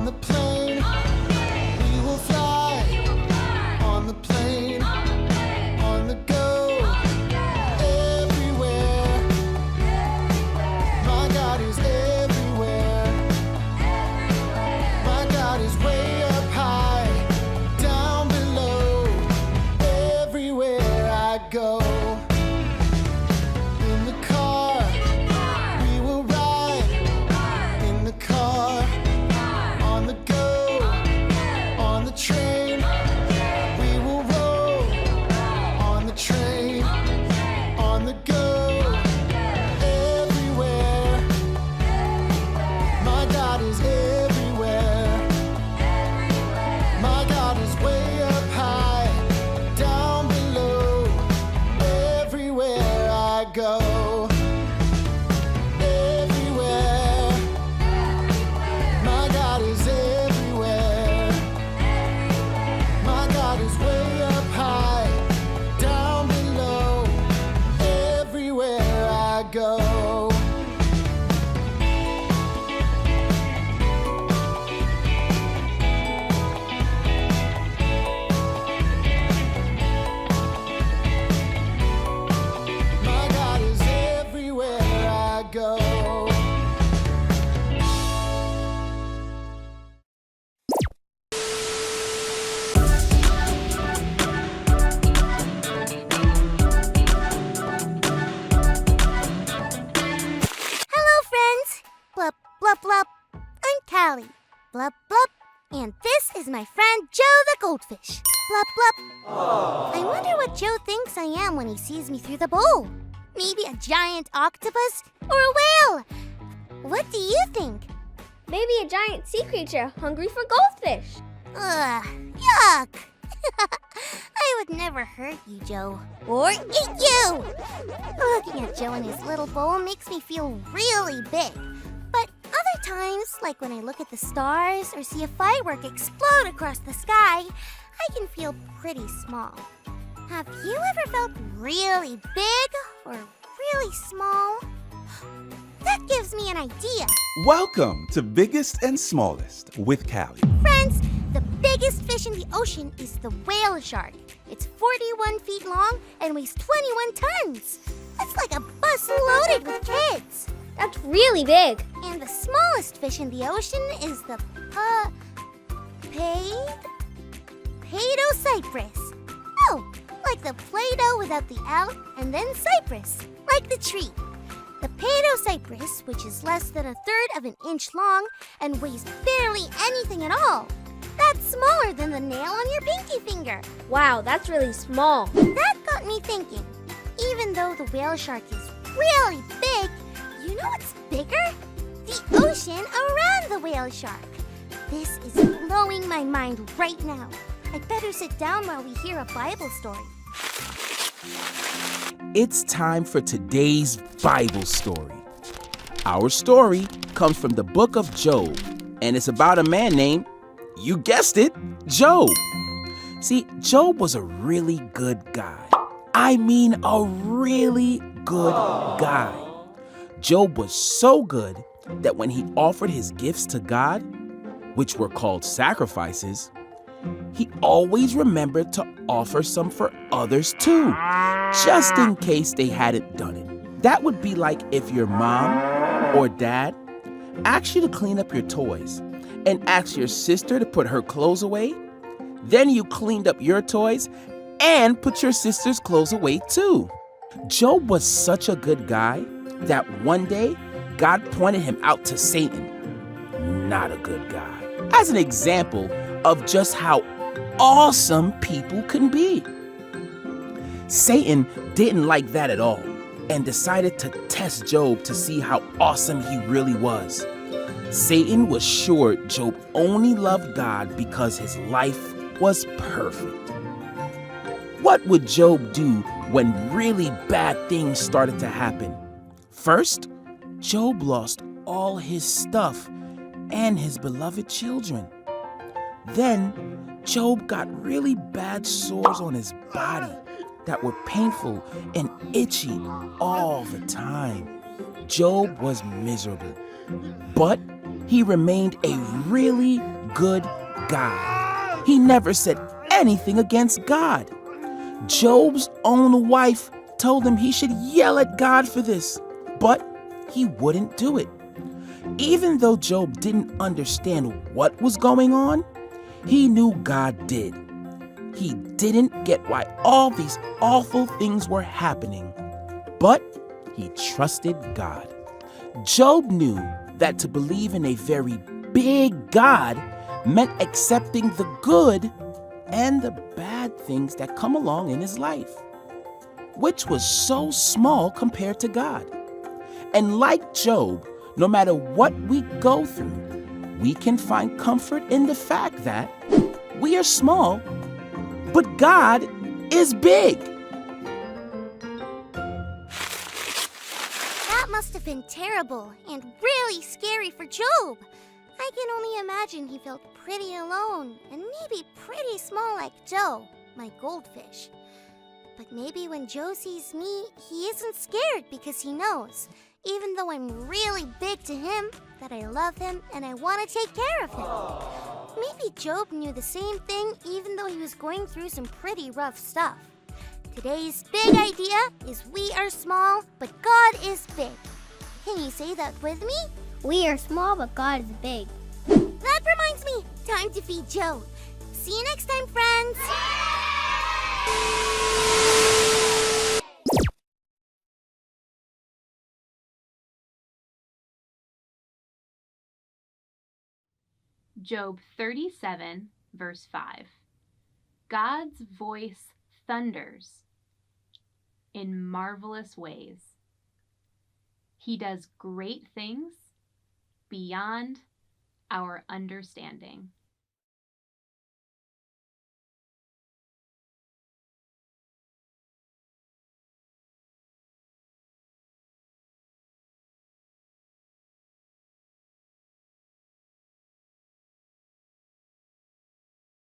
the plane. We will fly. On the plane. On the go. Everywhere. My God is everywhere. My God is way up high, down below, everywhere I go. In the car, we will ride. In the car, on the go, on the train, we will roll. On the train, on the go, everywhere. My God is everywhere. My God is way up high, down below, everywhere I go. Everywhere. My God is everywhere. My God is way up high, down below, everywhere I go. My God is everywhere I go. Hello, friends. Blup, blup, blup. I'm Callie. Blup, blup. And this is my friend Joe the goldfish. Blup, blup. I wonder what Joe thinks I am when he sees me through the bowl. Maybe a giant octopus or a whale. What do you think? Maybe a giant sea creature hungry for goldfish. Ugh, yuck. I would never hurt you, Joe. Or eat you! Looking at Joe in his little bowl makes me feel really big. But other times, like when I look at the stars or see a firework explode across the sky, I can feel pretty small. Have you ever felt really big or really small? That gives me an idea. Welcome to Biggest and Smallest with Callie. Friends, the biggest fish in the ocean is the whale shark. It's 41 feet long and weighs 21 tons. That's like a bus loaded with kids. That's really big. And the smallest fish in the ocean is the Paedocypress. Oh, like the Play-Doh without the L and then cypress, like the tree. The Paedocypress, which is less than a third of an inch long and weighs barely anything at all. That's smaller than the nail on your pinky finger. Wow, that's really small. That got me thinking. Even though the whale shark is really big, you know what's bigger? The ocean around the whale shark. This is blowing my mind right now. I'd better sit down while we hear a Bible story. It's time for today's Bible story. Our story comes from the book of Job, and it's about a man named, you guessed it, Job. See, Job was a really good guy. I mean, a really good guy. Job was so good that when he offered his gifts to God, which were called sacrifices, he always remembered to offer some for others too, just in case they hadn't done it. That would be like if your mom or dad asked you to clean up your toys and asked your sister to put her clothes away. Then you cleaned up your toys and put your sister's clothes away too. Job was such a good guy that one day God pointed him out to Satan, not a good guy, as an example of just how awesome people can be. Satan didn't like that at all and decided to test Job to see how awesome he really was. Satan was sure Job only loved God because his life was perfect. What would Job do when really bad things started to happen? First, Job lost all his stuff and his beloved children. Then, Job got really bad sores on his body that were painful and itchy all the time. Job was miserable, but he remained a really good guy. He never said anything against God. Job's own wife told him he should yell at God for this, but he wouldn't do it. Even though Job didn't understand what was going on, he knew God did. He didn't get why all these awful things were happening, but he trusted God. Job knew that to believe in a very big God meant accepting the good and the bad things that come along in his life, which was so small compared to God. And like Job, no matter what we go through, we can find comfort in the fact that we are small, but God is big. That must have been terrible and really scary for Job. I can only imagine he felt pretty alone and maybe pretty small like Joe, my goldfish. But maybe when Joe sees me, he isn't scared because he knows, even though I'm really big to him, that I love him and I want to take care of him. Maybe Job knew the same thing even though he was going through some pretty rough stuff. Today's big idea is we are small, but God is big. Can you say that with me? We are small, but God is big. That reminds me, time to feed Joe. See you next time, friends. Job 37, verse 5. God's voice thunders in marvelous ways. He does great things beyond our understanding.